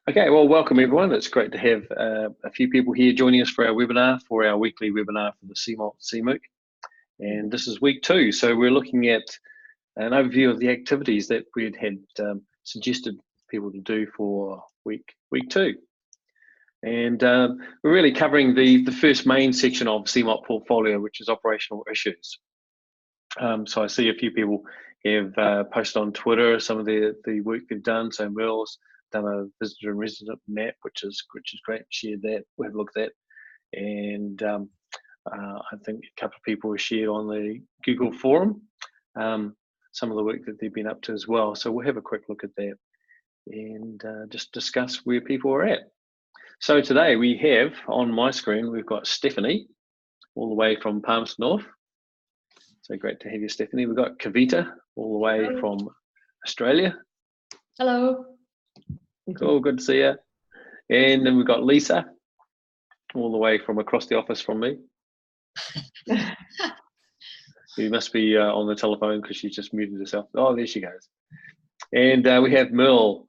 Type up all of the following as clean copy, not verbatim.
Okay, well, welcome everyone. It's great to have a few people here joining us for our webinar, for our weekly webinar for the CMALT CMOOC. And this is week 2, so we're looking at an overview of the activities that we'd had suggested people to do for week 2. And we're really covering the first main section of CMALT portfolio, which is operational issues. So I see a few people have posted on Twitter some of the work they've done. So Merle's done a visitor and resident map, which is great. Shared that. We'll have a look at that. And I think a couple of people have shared on the Google forum some of the work that they've been up to as well. So we'll have a quick look at that and just discuss where people are at. So today we have on my screen, we've got Stephanie all the way from Palmerston North. So great to have you, Stephanie. We've got Kavita all the way Hello. from Australia. Hello. Cool, good to see you. And then we've got Lisa all the way from across the office from me. You must be on the telephone because she just muted herself. Oh, there she goes. And we have Merle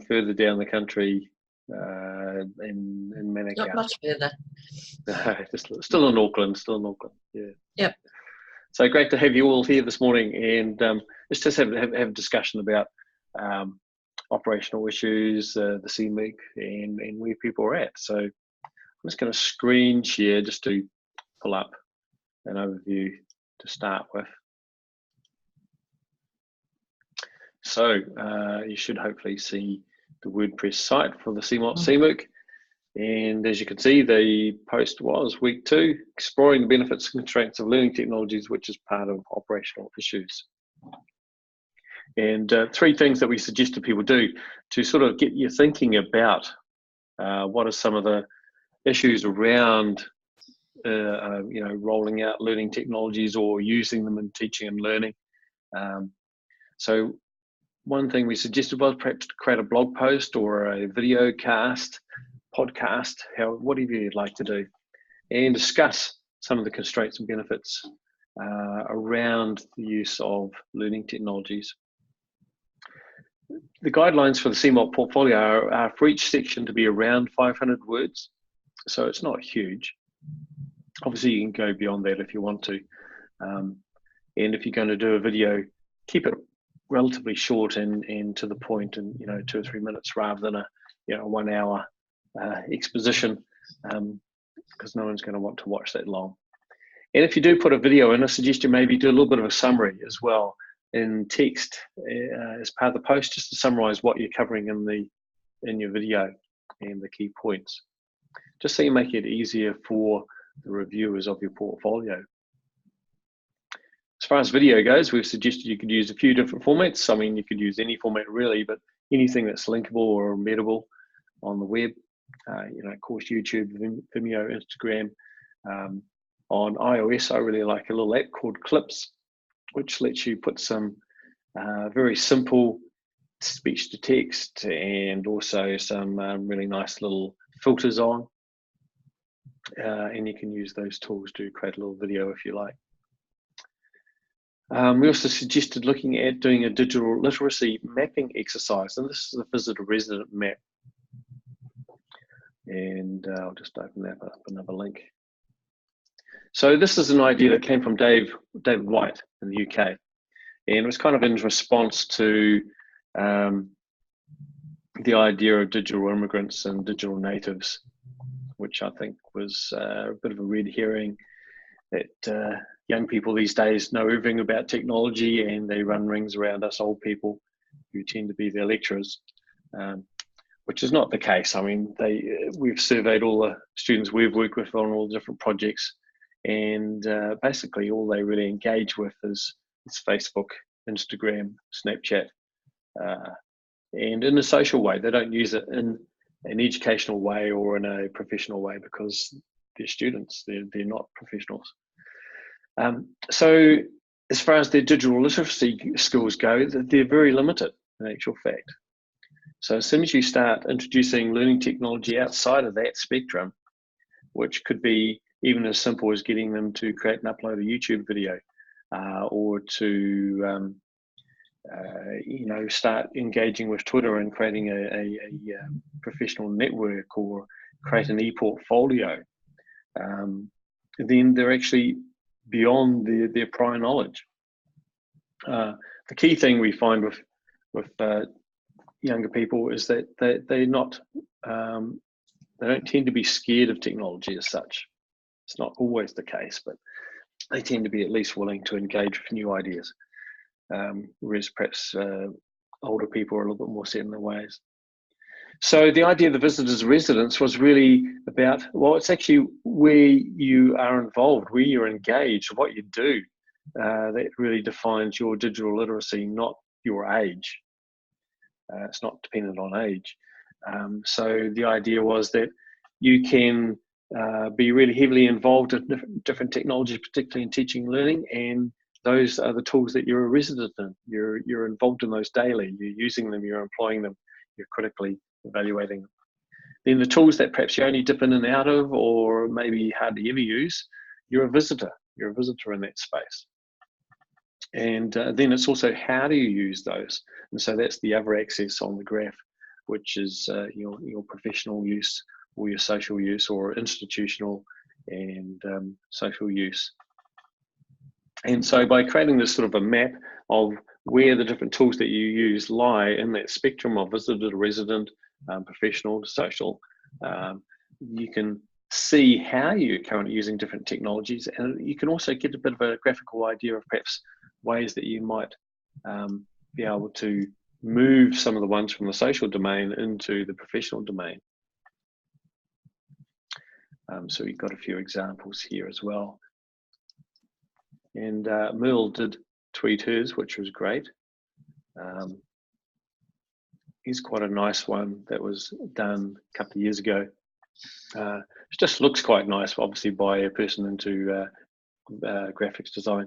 further down the country in Manukau. Not much further. Still in Auckland, yeah. Yep. So great to have you all here this morning, and let's just have a discussion about operational issues, the CMOOC, and where people are at. So I'm just going to screen share just to pull up an overview to start with. So you should hopefully see the WordPress site for the CMALT CMOOC. And as you can see, the post was week 2, exploring the benefits and constraints of learning technologies, which is part of operational issues. And 3 things that we suggested people do to sort of get you thinking about what are some of the issues around rolling out learning technologies or using them in teaching and learning. So one thing we suggested was perhaps to create a blog post or a video cast, podcast, whatever you'd like to do, and discuss some of the constraints and benefits around the use of learning technologies. The guidelines for the CMALT portfolio are for each section to be around 500 words, so it's not huge. Obviously, you can go beyond that if you want to, and if you're going to do a video, keep it relatively short and to the point, and 2 or 3 minutes rather than a 1 hour exposition, because no one's going to want to watch that long. And if you do put a video in, I suggest you maybe do a little bit of a summary as well in text as part of the post, just to summarize what you're covering in your video and the key points, just so you make it easier for the reviewers of your portfolio. As far as video goes, we've suggested you could use a few different formats. I mean, you could use any format really, but anything that's linkable or embeddable on the web. Of course, YouTube, Vimeo, Instagram. On iOS, I really like a little app called Clips, which lets you put some very simple speech to text and also some really nice little filters on. And you can use those tools to create a little video if you like. We also suggested looking at doing a digital literacy mapping exercise, and this is a visitor resident map. And I'll just open that up, another link. So this is an idea that came from David White in the UK, and it was kind of in response to the idea of digital immigrants and digital natives, which I think was a bit of a red herring, that young people these days know everything about technology and they run rings around us old people who tend to be their lecturers. Which is not the case. I mean, we've surveyed all the students we've worked with on all the different projects, and basically all they really engage with is Facebook, Instagram, Snapchat, and in a social way. They don't use it in an educational way or in a professional way because they're students, they're not professionals. So as far as their digital literacy skills go, they're very limited in actual fact. So as soon as you start introducing learning technology outside of that spectrum, which could be even as simple as getting them to create and upload a YouTube video, or to start engaging with Twitter and creating a professional network or create an e-portfolio, then they're actually beyond their prior knowledge. The key thing we find with younger people is that they're not, they don't tend to be scared of technology as such. It's not always the case, but they tend to be at least willing to engage with new ideas. Whereas perhaps older people are a little bit more set in their ways. So the idea of the visitor's residence was really about, well, it's actually where you are involved, where you're engaged, what you do, that really defines your digital literacy, not your age. It's not dependent on age. So the idea was that you can be really heavily involved in different technologies, particularly in teaching and learning, and those are the tools that you're a resident in. You're involved in those daily. You're using them, you're employing them, you're critically evaluating them. Then the tools that perhaps you only dip in and out of, or maybe hardly ever use, you're a visitor. You're a visitor in that space. And then it's also how do you use those? And so that's the other axis on the graph, which is your professional use, or your social use, or institutional and social use. And so by creating this sort of a map of where the different tools that you use lie in that spectrum of visitor to resident, professional to social, you can see how you're currently using different technologies, and you can also get a bit of a graphical idea of perhaps ways that you might be able to move some of the ones from the social domain into the professional domain. So we've got a few examples here as well. And Merle did tweet hers, which was great. Here's quite a nice one that was done a couple of years ago. It just looks quite nice, obviously by a person into graphics design.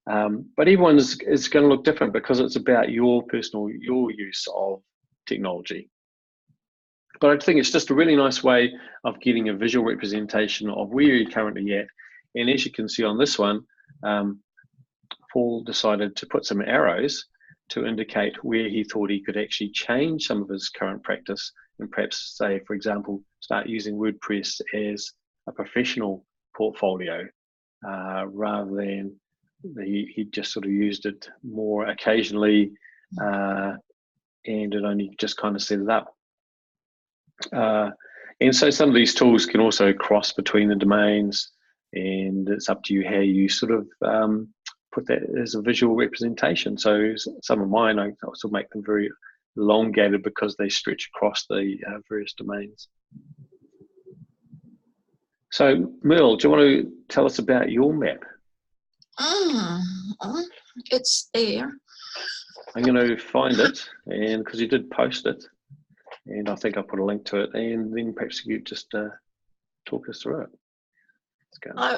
But everyone's is going to look different because it's about your use of technology. But I think it's just a really nice way of getting a visual representation of where you're currently at. And as you can see on this one, Paul decided to put some arrows to indicate where he thought he could actually change some of his current practice, and perhaps say, for example, start using WordPress as a professional portfolio rather than he just sort of used it more occasionally and it only just kind of set it up. And so some of these tools can also cross between the domains, and it's up to you how you sort of put that as a visual representation. So some of mine, I also make them very elongated because they stretch across the various domains. So Merle, do you want to tell us about your map? It's there. I'm going to find it, and because you did post it, and I think I'll put a link to it, and then perhaps you could just talk us through it.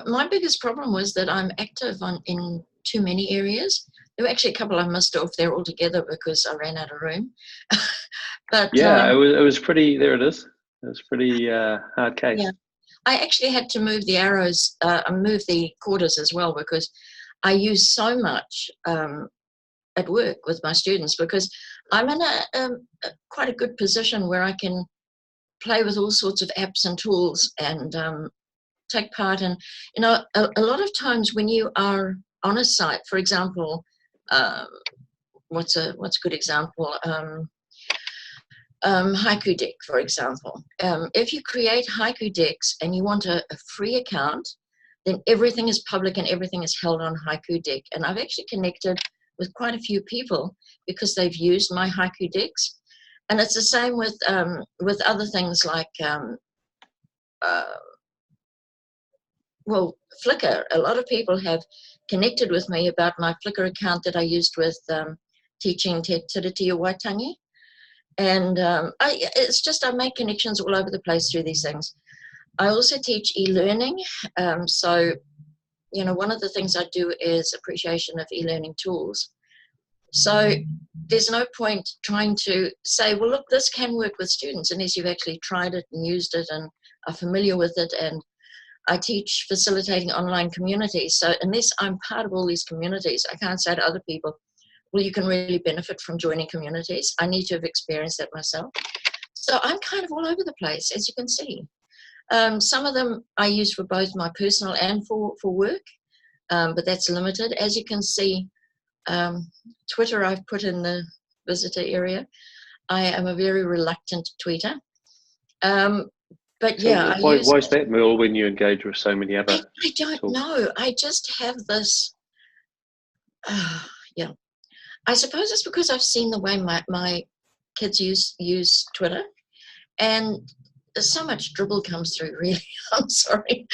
My biggest problem was that I'm active in too many areas. There were actually a couple I missed off there altogether because I ran out of room. But yeah, it was pretty. There it is. It was pretty hard case. Yeah, I actually had to move the arrows, move the quarters as well, because I use so much at work with my students, because I'm in quite a good position where I can play with all sorts of apps and tools and take part in, a lot of times when you are on a site, for example, what's a good example? Haiku Deck, for example. If you create Haiku Decks and you want a free account, then everything is public and everything is held on Haiku Deck. And I've actually connected with quite a few people because they've used my Haiku Decks. And it's the same with other things like, well, Flickr. A lot of people have connected with me about my Flickr account that I used with teaching Te Tiriti o Waitangi. And it's just, I make connections all over the place through these things. I also teach e-learning. So, one of the things I do is appreciation of e-learning tools. So there's no point trying to say, well, look, this can work with students unless you've actually tried it and used it and are familiar with it. And I teach facilitating online communities. So unless I'm part of all these communities, I can't say to other people, well, you can really benefit from joining communities. I need to have experienced that myself. So I'm kind of all over the place, as you can see. Some of them I use for both my personal and for work, but that's limited. As you can see, Twitter I've put in the visitor area. I am a very reluctant tweeter. But So yeah, why is that, Mel, when you engage with so many other I don't tools? know. I just have this, yeah. I suppose it's because I've seen the way my kids use Twitter, and so much dribble comes through, really. I'm sorry.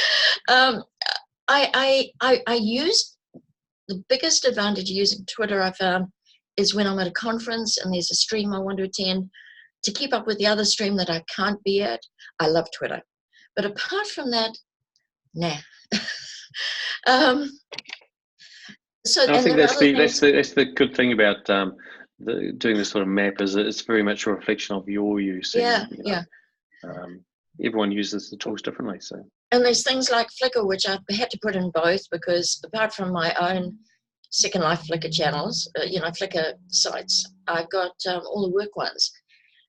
I use, the biggest advantage of using Twitter I found is when I'm at a conference and there's a stream I want to attend, to keep up with the other stream that I can't be at. I love Twitter. But apart from that, nah. So, and I think that's the good thing about doing this sort of map, is that it's very much a reflection of your use. Yeah, and, yeah. Everyone uses the tools differently. So. And there's things like Flickr, which I've had to put in both, because apart from my own Second Life Flickr channels, Flickr sites, I've got all the work ones.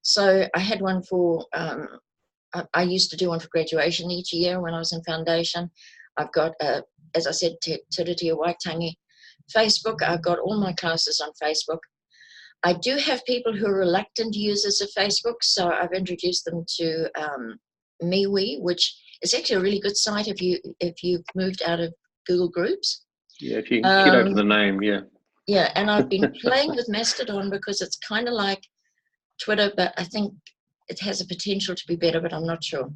So I had one for, I used to do one for graduation each year when I was in foundation. I've got, as I said, Te Tiriti o Waitangi. Facebook, I've got all my classes on Facebook. I do have people who are reluctant users of Facebook, so I've introduced them to MeWe, which is actually a really good site if you've moved out of Google Groups. Yeah, if you can get over the name, yeah. Yeah, and I've been playing with Mastodon because it's kind of like Twitter, but I think it has a potential to be better, but I'm not sure.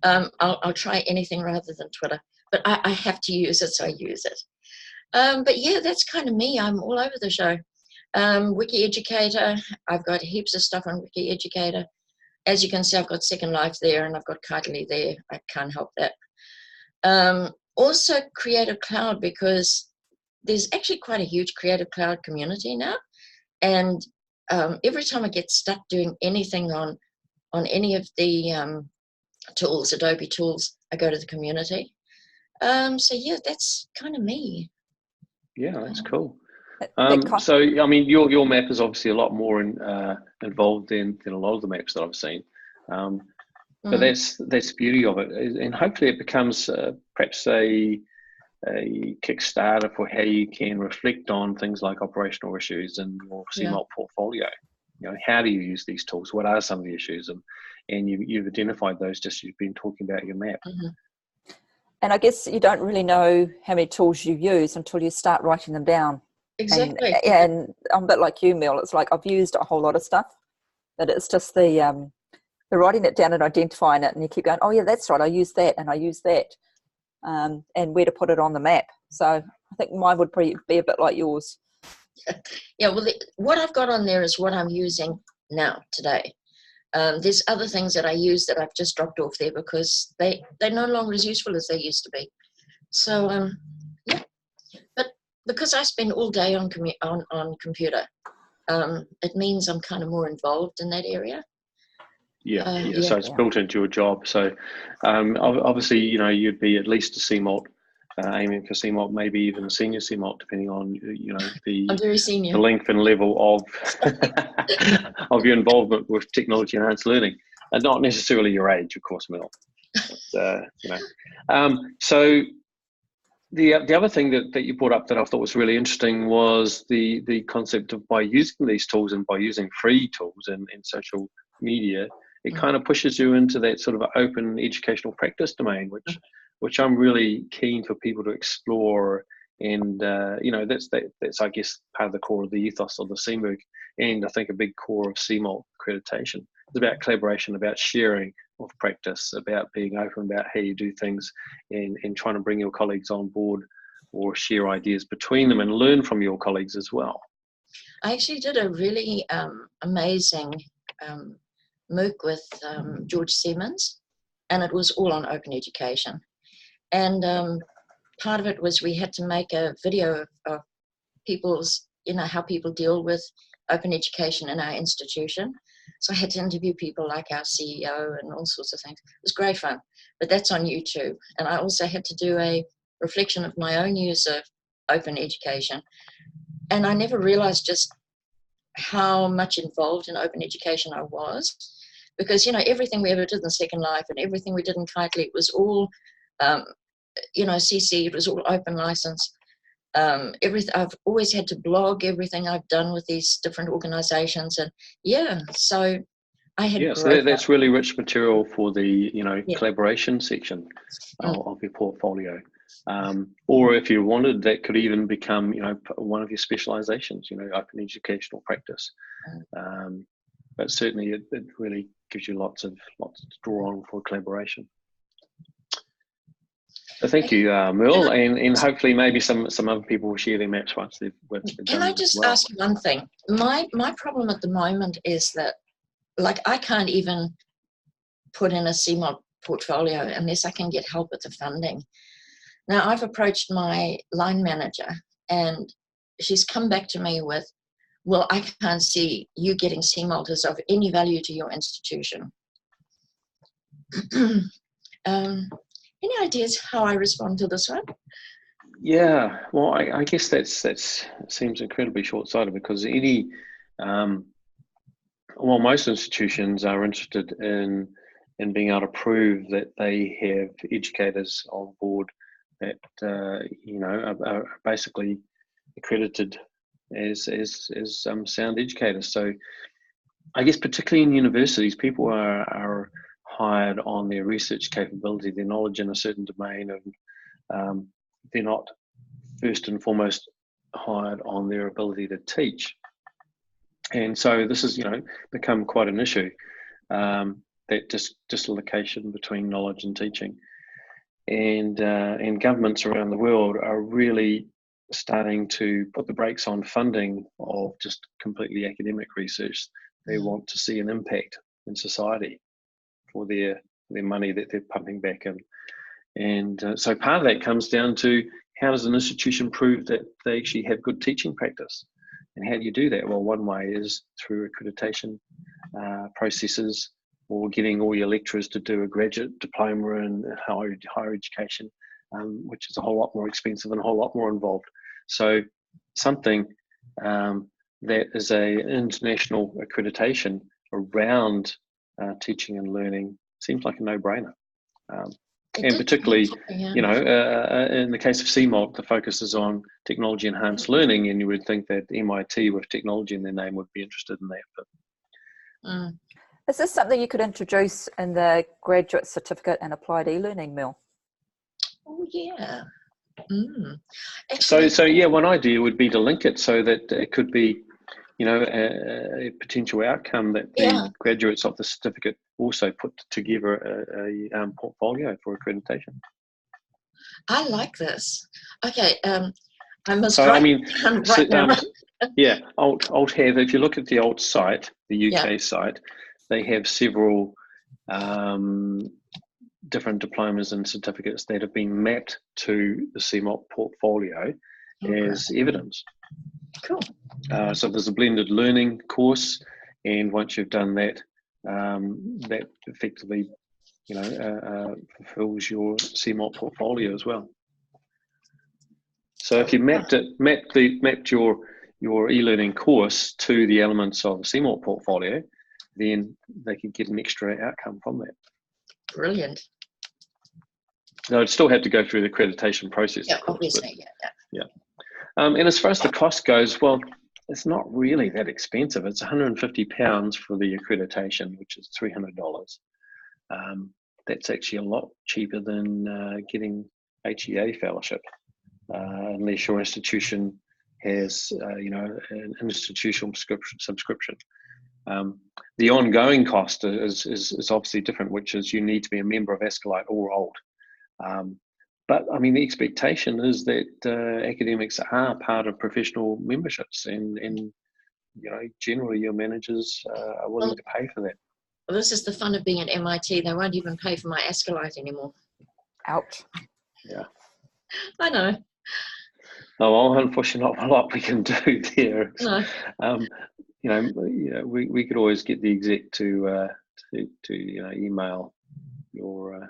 I'll try anything rather than Twitter, but I have to use it, so I use it. But yeah, that's kind of me. I'm all over the show. Wiki Educator, I've got heaps of stuff on Wiki Educator. As you can see, I've got Second Life there, and I've got Kitely there. I can't help that. Also Creative Cloud, because there's actually quite a huge Creative Cloud community now. And every time I get stuck doing anything on any of the tools, Adobe tools, I go to the community. So yeah, that's kind of me. Yeah, that's cool. So I mean, your map is obviously a lot more involved than a lot of the maps that I've seen. But that's the beauty of it, and hopefully it becomes perhaps a kickstarter for how you can reflect on things like operational issues in your CMALT portfolio. How do you use these tools? What are some of the issues? And you've identified those, just you've been talking about your map. And I guess you don't really know how many tools you use until you start writing them down. Exactly. And I'm a bit like you, Mel. It's like I've used a whole lot of stuff, but it's just the writing it down and identifying it, and you keep going, oh yeah, that's right, I use that and I use that, and where to put it on the map. So I think mine would be a bit like yours. Yeah, well, what I've got on there is what I'm using now, today. There's other things that I use that I've just dropped off there because they're no longer as useful as they used to be. So, yeah. But because I spend all day on computer, it means I'm kind of more involved in that area. Yeah. So it's built into your job. So obviously, you'd be at least a CMALT, aiming for CMALT, maybe even a senior CMALT, depending on I'm very senior. the length and level of of your involvement with technology enhanced learning, and not necessarily your age, of course, Mel. So the other thing that you brought up that I thought was really interesting was the concept of, by using these tools and by using free tools in social media, it kind of pushes you into that sort of open educational practice domain, which I'm really keen for people to explore. And that's I guess part of the core of the ethos of the CMOOC, and I think a big core of CMALT accreditation. It's about collaboration, about sharing of practice, about being open about how you do things, and trying to bring your colleagues on board or share ideas between them and learn from your colleagues as well. I actually did a really amazing MOOC with George Siemens, and it was all on open education. And part of it was we had to make a video of people's, how people deal with open education in our institution. So I had to interview people like our CEO and all sorts of things. It was great fun, but that's on YouTube. And I also had to do a reflection of my own use of open education. And I never realized just how much involved in open education I was, because, you know, everything we ever did in Second Life and everything we did in Kitely, it was all, you know, CC, it was all open license. Everything, I've always had to blog everything I've done with these different organizations. And yeah, so I had so that's really rich material for the, you know, Yeah. collaboration section of your portfolio. Or if you wanted, that could even become, you know, one of your specializations, you know, open educational practice. But certainly it really gives you lots to draw on for collaboration. So thank you, Merle, and hopefully maybe some other people will share their maps once they've Can I just ask you one thing? My problem at the moment is that, like, I can't even put in a CMALT portfolio unless I can get help with the funding. Now, I've approached my line manager and she's come back to me with, well, I can't see you getting CMALT as of any value to your institution. Any ideas how I respond to this one? Yeah, well, I guess that seems incredibly short-sighted, because most institutions are interested in being able to prove that they have educators on board that you know, are basically accredited as sound educators. So I guess particularly in universities, people are hired on their research capability, their knowledge in a certain domain, and they're not first and foremost hired on their ability to teach. And so this has, you know, become quite an issue, that dislocation between knowledge and teaching. And governments around the world are really starting to put the brakes on funding of just completely academic research. They want to see an impact in society for their money that they're pumping back in. And so part of that comes down to, how does an institution prove that they actually have good teaching practice? And how do you do that? Well, one way is through accreditation processes, or getting all your lecturers to do a graduate diploma in higher education, which is a whole lot more expensive and a whole lot more involved. So something that is an international accreditation around teaching and learning seems like a no-brainer. And particularly, you know, in the case of CMALT, the focus is on technology enhanced learning, and you would think that MIT with technology in their name would be interested in that. But is this something you could introduce in the graduate certificate and applied e-learning, Mel? Oh yeah. So yeah, one idea would be to link it so that it could be, you know, a potential outcome that the graduates of the certificate also put together a portfolio for accreditation. I like this. Okay, I must so, write I mean, down right now. Yeah, Alt have, if you look at the Alt site, the UK site, they have several different diplomas and certificates that have been mapped to the CMALT portfolio as evidence. Cool. So there's a blended learning course, and once you've done that, that effectively, you know, fulfills your CMALT portfolio as well. So if you mapped your e-learning course to the elements of a CMALT portfolio, then they could get an extra outcome from that. Brilliant. Now, it'd still have to go through the accreditation process. Yeah, of course, obviously. Yeah. And as far as the cost goes, well, it's not really that expensive. It's £150 for the accreditation, which is $300. That's actually a lot cheaper than getting HEA fellowship, unless your institution has, you know, an institutional subscription. The ongoing cost is obviously different, which is you need to be a member of Escalite or Alt. But I mean, the expectation is that academics are part of professional memberships, and you know, generally your managers are willing to pay for that. Well, this is the fun of being at MIT. They won't even pay for my Escalite anymore. Ouch. Yeah. I know. Oh, well, unfortunately, not a lot we can do there. No. You know, we could always get the exec to you know, email your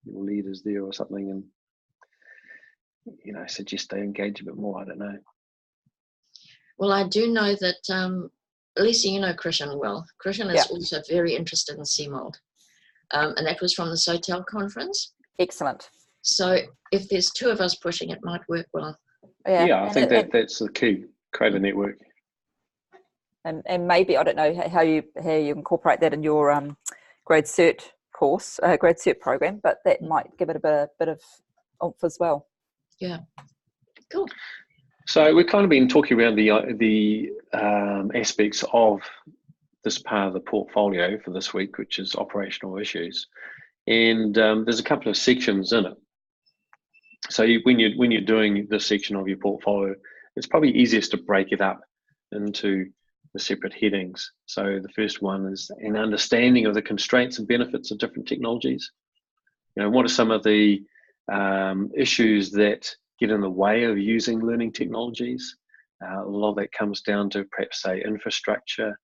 leaders there or something, and, you know, suggest they engage a bit more. I don't know. Well, I do know that, Lisa, you know Krishan well. Krishan is also very interested in CMALT. And that was from the SOTEL conference. Excellent. So if there's two of us pushing, it might work well. Yeah, I think that's the key. Create a network. And maybe, I don't know how you incorporate that in your grade cert course, grade cert program, but that might give it a bit of oomph as well. Yeah, cool. So we've kind of been talking around the aspects of this part of the portfolio for this week, which is operational issues, and there's a couple of sections in it. So when you're doing this section of your portfolio, it's probably easiest to break it up into the separate headings. So the first one is an understanding of the constraints and benefits of different technologies. What are some of the issues that get in the way of using learning technologies? A lot of that comes down to perhaps, say, infrastructure.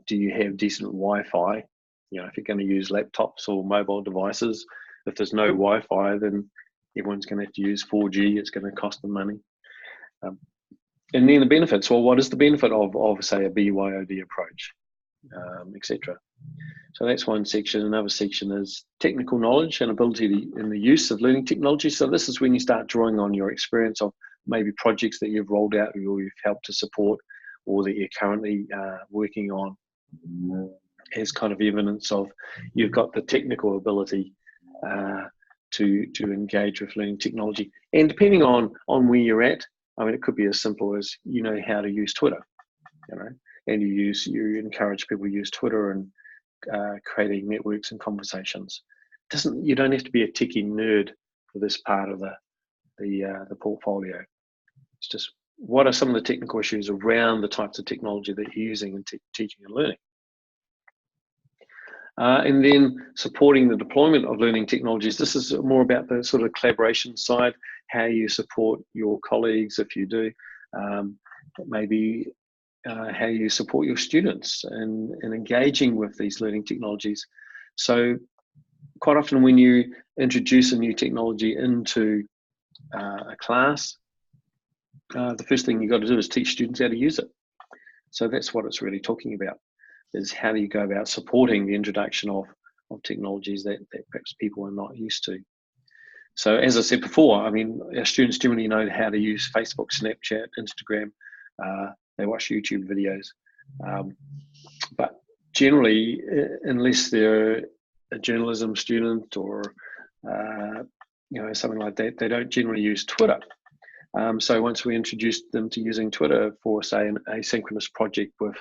Do you have decent Wi-Fi? If you're going to use laptops or mobile devices, if there's no Wi-Fi, then everyone's going to have to use 4G. It's going to cost them money. And then the benefits. Well, what is the benefit of say, a BYOD approach, etc. So that's one section. Another section is technical knowledge and ability in the use of learning technology. So this is when you start drawing on your experience of maybe projects that you've rolled out or you've helped to support, or that you're currently working on, as kind of evidence of you've got the technical ability to engage with learning technology. And depending on where you're at, I mean, it could be as simple as how to use Twitter, and you encourage people to use Twitter and creating networks and conversations. You don't have to be a techie nerd for this part of the portfolio. It's just, what are some of the technical issues around the types of technology that you're using in teaching and learning? And then supporting the deployment of learning technologies. This is more about the sort of collaboration side, how you support your colleagues if you do, maybe how you support your students in engaging with these learning technologies. So quite often when you introduce a new technology into a class, the first thing you've got to do is teach students how to use it. So that's what it's really talking about, is how do you go about supporting the introduction of technologies that perhaps people are not used to. So as I said before, I mean, our students generally know how to use Facebook, Snapchat, Instagram. They watch YouTube videos. But generally, unless they're a journalism student or something like that, they don't generally use Twitter. So once we introduced them to using Twitter for, say, an asynchronous project with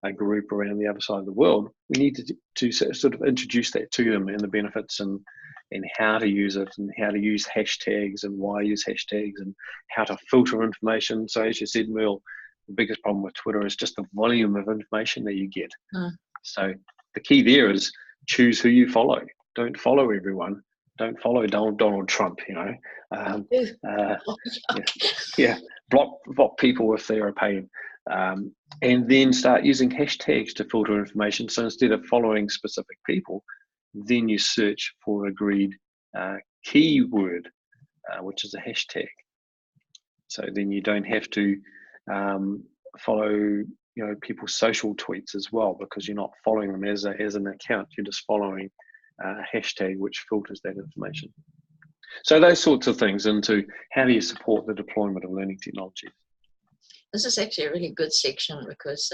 a group around the other side of the world, we need to sort of introduce that to them, and the benefits and how to use it, and how to use hashtags and why use hashtags, and how to filter information. So as you said, Merle, the biggest problem with Twitter is just the volume of information that you get. So the key there is choose who you follow. Don't follow everyone. Don't follow Donald Trump, block people if they're a pain. And then start using hashtags to filter information. So instead of following specific people, then you search for agreed keyword, which is a hashtag. So then you don't have to follow people's social tweets as well, because you're not following them as an account. You're just following a hashtag which filters that information. So those sorts of things into how do you support the deployment of learning technologies. This is actually a really good section, because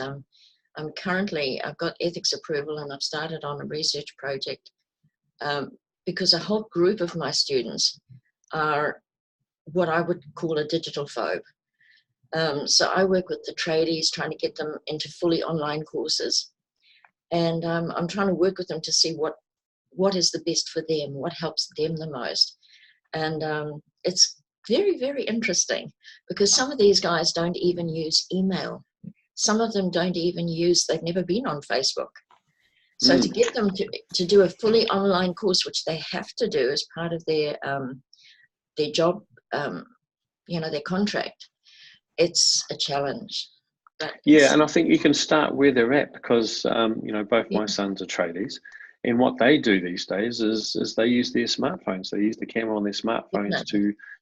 I've got ethics approval, and I've started on a research project because a whole group of my students are what I would call a digital phobe. So I work with the tradies, trying to get them into fully online courses. And I'm trying to work with them to see what is the best for them, what helps them the most. And it's very, very interesting, because some of these guys don't even use email. Some of them don't even they've never been on Facebook. So to get them to do a fully online course, which they have to do as part of their job, their contract, it's a challenge. And I think you can start where they're at, because both my sons are tradies, and what they do these days is they use their smartphones. They use the camera on their smartphones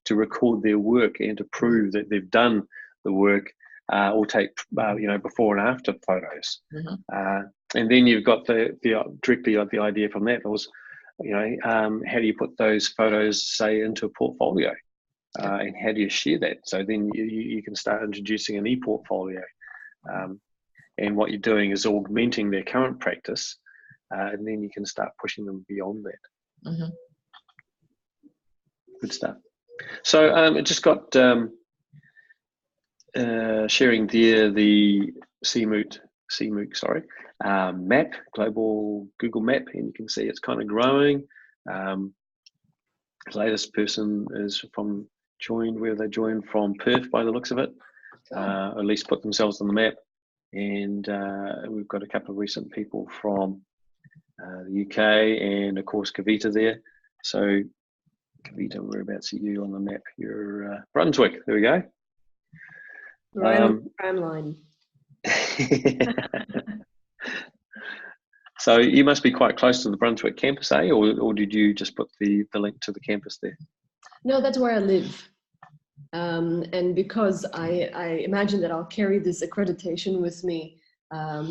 to record their work and to prove that they've done the work or take before and after photos. Mm-hmm. And then you've got directly the idea from that was, how do you put those photos, say, into a portfolio, and how do you share that? So then you can start introducing an e-portfolio, and what you're doing is augmenting their current practice, and then you can start pushing them beyond that. Mm-hmm. Good stuff. So it just got sharing there the CMOOC map, global Google map, and you can see it's kind of growing. The latest person is where they joined from Perth by the looks of it, at least put themselves on the map. And we've got a couple of recent people from the UK, and of course Kavita there. So Kavita, whereabouts are you on the map? You're Brunswick. There we go. Right on the tram line. So you must be quite close to the Brunswick campus, eh? Or did you just put the link to the campus there? No, that's where I live. And because I imagine that I'll carry this accreditation with me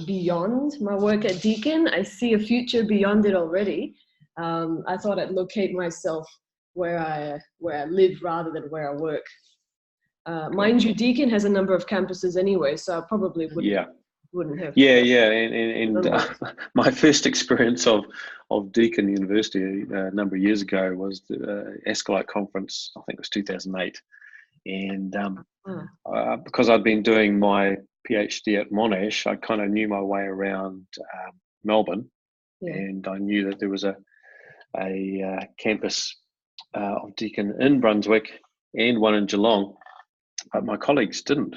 beyond my work at Deakin, I see a future beyond it already. I thought I'd locate myself where I live rather than where I work. Mind you, Deakin has a number of campuses anyway, so I probably wouldn't have. And my first experience of Deakin University a number of years ago was the Escalite conference. I think it was 2008, and because I'd been doing my PhD at Monash, I kind of knew my way around Melbourne, and I knew that there was a campus of Deakin in Brunswick and one in Geelong, but my colleagues didn't.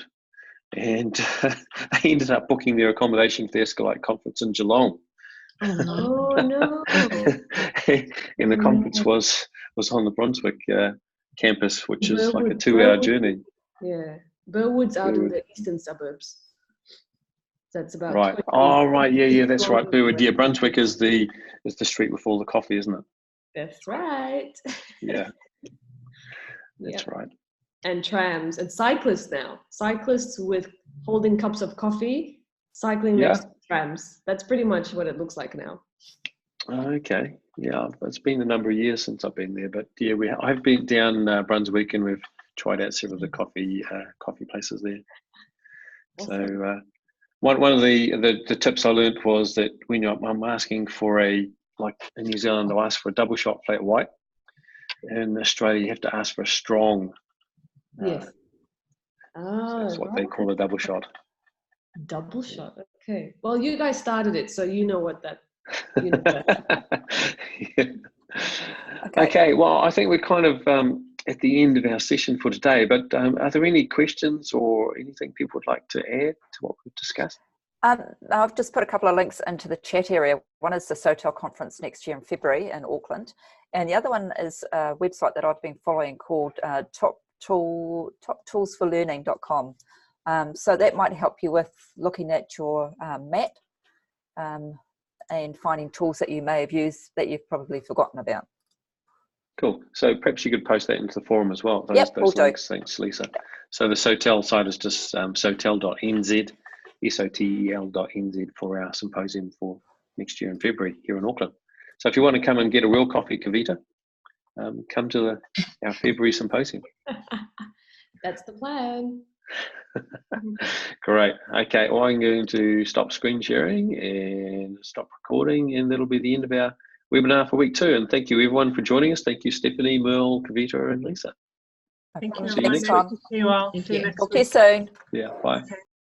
And I ended up booking their accommodation for the Escalite conference in Geelong. Oh no! And the conference was on the Brunswick campus, which is like a 2-hour journey. Yeah, Burwood's out in the eastern suburbs. That's about right. 20 Oh, right. Yeah, that's right. Burwood. Yeah, Brunswick is the street with all the coffee, isn't it? That's right. Yeah, that's right. And trams and cyclists now. Cyclists with holding cups of coffee, cycling next to trams. That's pretty much what it looks like now. Okay. Yeah, it's been a number of years since I've been there, but yeah, I've been down Brunswick, and we've tried out several of the coffee places there. Awesome. So one of the tips I learned was that when I'm asking for in New Zealand, I'll ask for a double shot flat white. In Australia, you have to ask for a strong. Yes. So that's what they call a double shot. Double shot. Okay. Well, you guys started it, so you know what that. Okay. Well, I think we're kind of at the end of our session for today. But are there any questions or anything people would like to add to what we've discussed? I've just put a couple of links into the chat area. One is the SOTEL conference next year in February in Auckland, and the other one is a website that I've been following called toptoolsforlearning.com. So that might help you with looking at your mat and finding tools that you may have used that you've probably forgotten about. Cool. So perhaps you could post that into the forum as well. Those links. Thanks, Lisa. So the SOTEL site is just sotel.nz, sotel.nz for our symposium for next year in February here in Auckland. So if you want to come and get a real coffee, Kavita, come to our February symposium. That's the plan. Great. Okay, well, I'm going to stop screen sharing and stop recording, and that'll be the end of our webinar for week 2. And thank you everyone for joining us. Thank you, Stephanie, Merle, Kavita, and Lisa. Thank you. See you next time. See you all. See you next week. Talk to you soon. Yeah, bye. Okay.